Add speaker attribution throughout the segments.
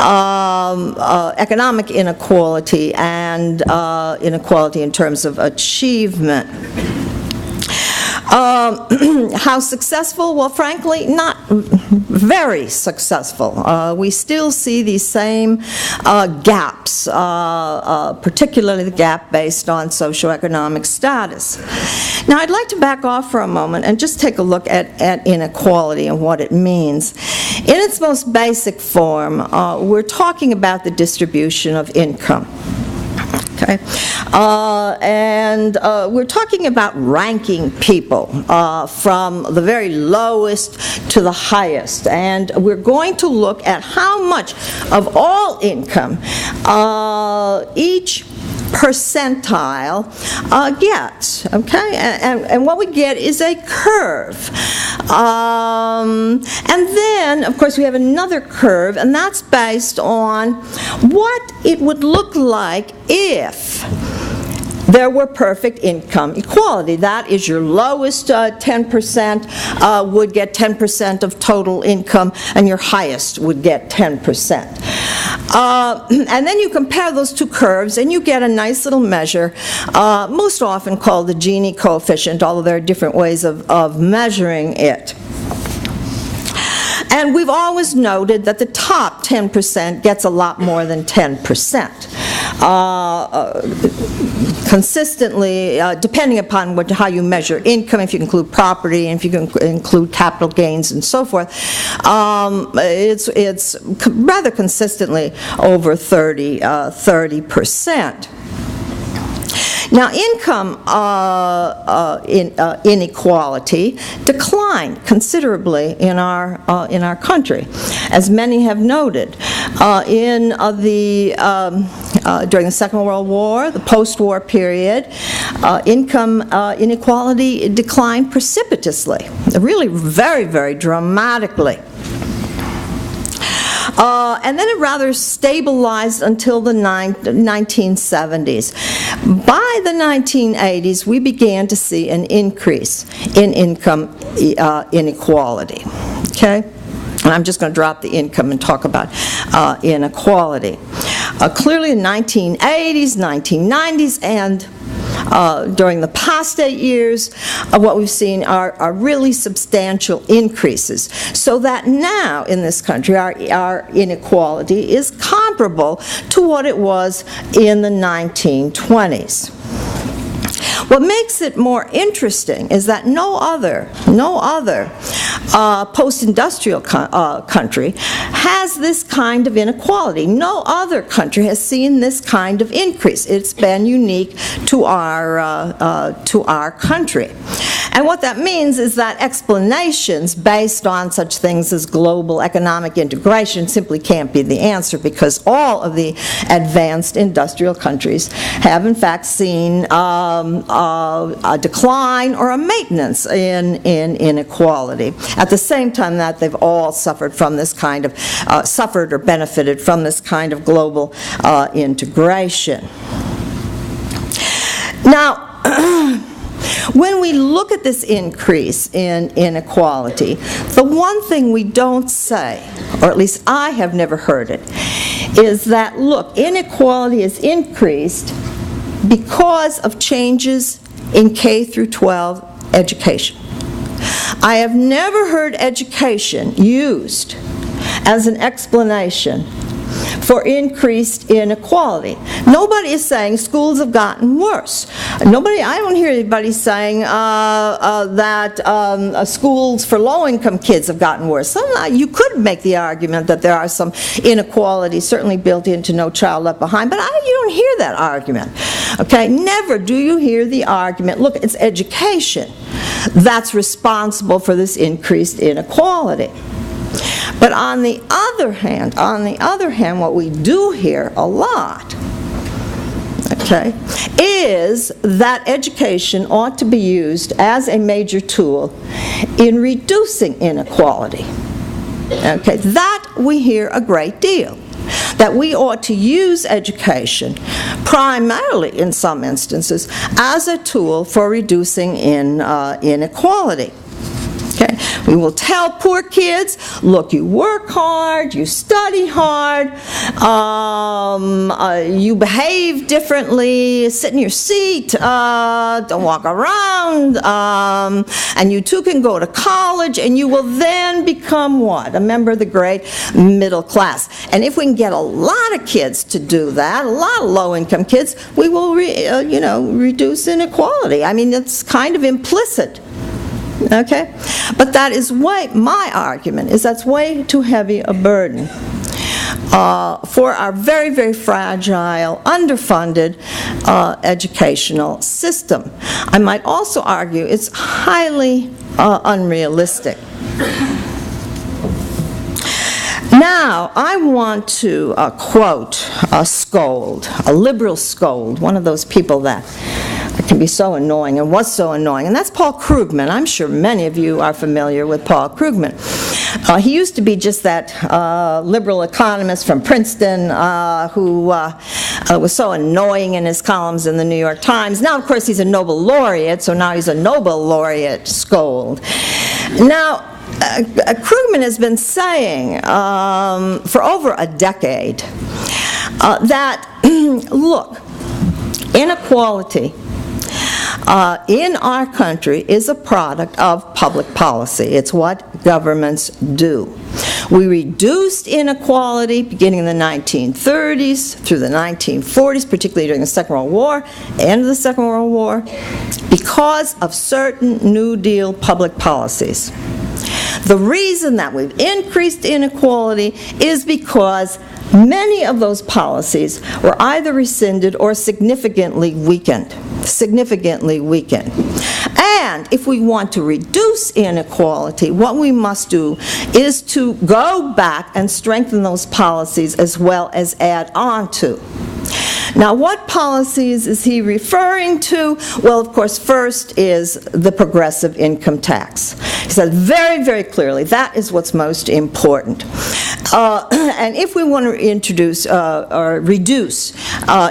Speaker 1: economic inequality and inequality in terms of achievement. How successful? Well, frankly, not very successful. We still see these same gaps, particularly the gap based on socioeconomic status. Now, I'd like to back off for a moment and just take a look at inequality and what it means. In its most basic form, we're talking about the distribution of income. Okay, and we're talking about ranking people from the very lowest to the highest, and we're going to look at how much of all income each percentile gets, okay? And what we get is a curve. And then, of course, we have another curve, and that's based on what it would look like if there were perfect income equality. That is, your lowest 10% would get 10% of total income, and your highest would get 10%. And then you compare those two curves, and you get a nice little measure, most often called the Gini coefficient, although there are different ways of measuring it. And we've always noted that the top 10% gets a lot more than 10%. Consistently, depending upon how you measure income, if you include property, and if you can include capital gains and so forth, it's rather consistently over 30%. Now, income inequality declined considerably in our country, as many have noted. During the Second World War, the post-war period, income inequality declined precipitously, really very, very dramatically. And then it rather stabilized until the 1970s. By the 1980s, we began to see an increase in income inequality. Okay? And I'm just going to drop the income and talk about inequality. Clearly, in the 1980s, 1990s, and during the past 8 years, what we've seen are really substantial increases. So that now in this country, our inequality is comparable to what it was in the 1920s. What makes it more interesting is that no other post-industrial country has this kind of inequality. No other country has seen this kind of increase. It's been unique to our country. And what that means is that explanations based on such things as global economic integration simply can't be the answer, because all of the advanced industrial countries have in fact seen a decline or a maintenance in inequality. At the same time that they've all suffered from this kind of, suffered or benefited from this kind of global integration. Now, when we look at this increase in inequality, the one thing we don't say, or at least I have never heard it, is that, look, inequality has increased because of changes in K through 12 education. I have never heard education used as an explanation for increased inequality. Nobody is saying schools have gotten worse. I don't hear anybody saying that schools for low-income kids have gotten worse. You could make the argument that there are some inequalities certainly built into No Child Left Behind, but you don't hear that argument. Okay, never do you hear the argument, look, it's education that's responsible for this increased inequality. But on the other hand, what we do hear a lot, okay, is that education ought to be used as a major tool in reducing inequality. Okay, that we hear a great deal. That we ought to use education, primarily in some instances, as a tool for reducing inequality. Okay. We will tell poor kids, look, you work hard, you study hard, you behave differently, sit in your seat, don't walk around, and you too can go to college, and you will then become what? A member of the great middle class. And if we can get a lot of kids to do that, a lot of low-income kids, we will reduce inequality. I mean, it's kind of implicit. Okay? But that is my argument is that's way too heavy a burden for our very, very fragile, underfunded educational system. I might also argue it's highly unrealistic. Now, I want to quote a scold, a liberal scold, one of those people that can be so annoying and was so annoying, and that's Paul Krugman. I'm sure many of you are familiar with Paul Krugman. He used to be just that liberal economist from Princeton who was so annoying in his columns in the New York Times. Now, of course, he's a Nobel laureate, so now he's a Nobel laureate scold. Now, Krugman has been saying for over a decade that, look, inequality in our country is a product of public policy. It's what governments do. We reduced inequality beginning in the 1930s through the 1940s, particularly during the Second World War, end of the Second World War, because of certain New Deal public policies. The reason that we've increased inequality is because many of those policies were either rescinded or significantly weakened. And if we want to reduce inequality, what we must do is to go back and strengthen those policies as well as add on to. Now, what policies is he referring to? Well, of course, first is the progressive income tax. He says very, very clearly that is what's most important. And if we want to introduce or reduce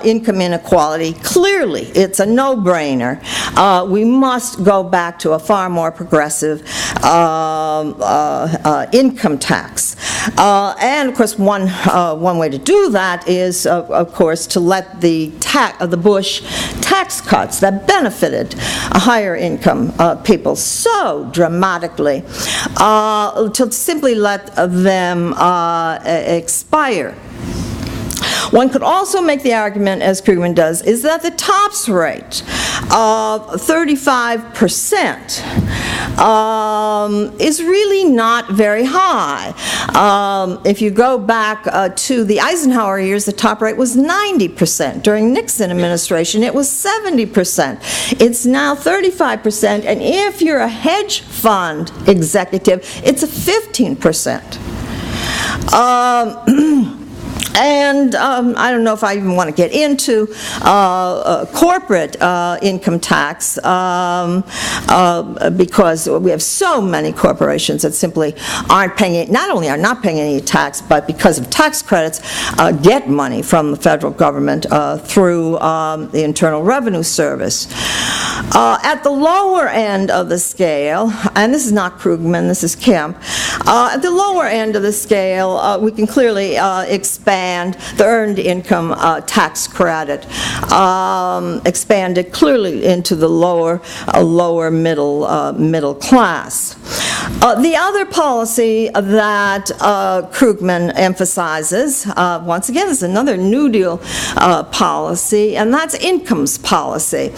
Speaker 1: income inequality, clearly it's a no-brainer. We must go back to a far more progressive income tax. And of course, one way to do that is, of course, to let the Bush tax cuts that benefited higher income people so dramatically, to simply let them expire. One could also make the argument, as Krugman does, is that the TOPS rate of 35% is really not very high. If you go back to the Eisenhower years, the top rate was 90%. During Nixon administration, it was 70%. It's now 35%, and if you're a hedge fund executive, it's a 15%. And I don't know if I even want to get into corporate income tax because we have so many corporations that simply aren't paying it, not only are not paying any tax, but because of tax credits, get money from the federal government through the Internal Revenue Service. At the lower end of the scale, and this is not Krugman, this is Kemp, at the lower end of the scale, we can clearly expand the earned income tax credit, expanded clearly into the lower middle class. The other policy that Krugman emphasizes, once again, is another New Deal policy, and that's incomes policy.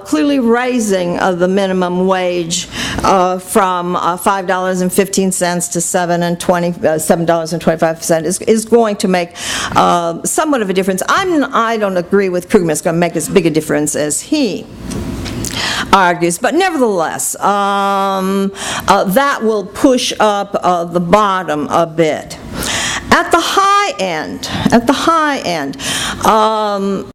Speaker 1: Clearly raising the minimum wage from $5.15 to $7.25 is going to make somewhat of a difference. I don't agree with Krugman. It's going to make as big a difference as he argues, but nevertheless, that will push up the bottom a bit. At the high end,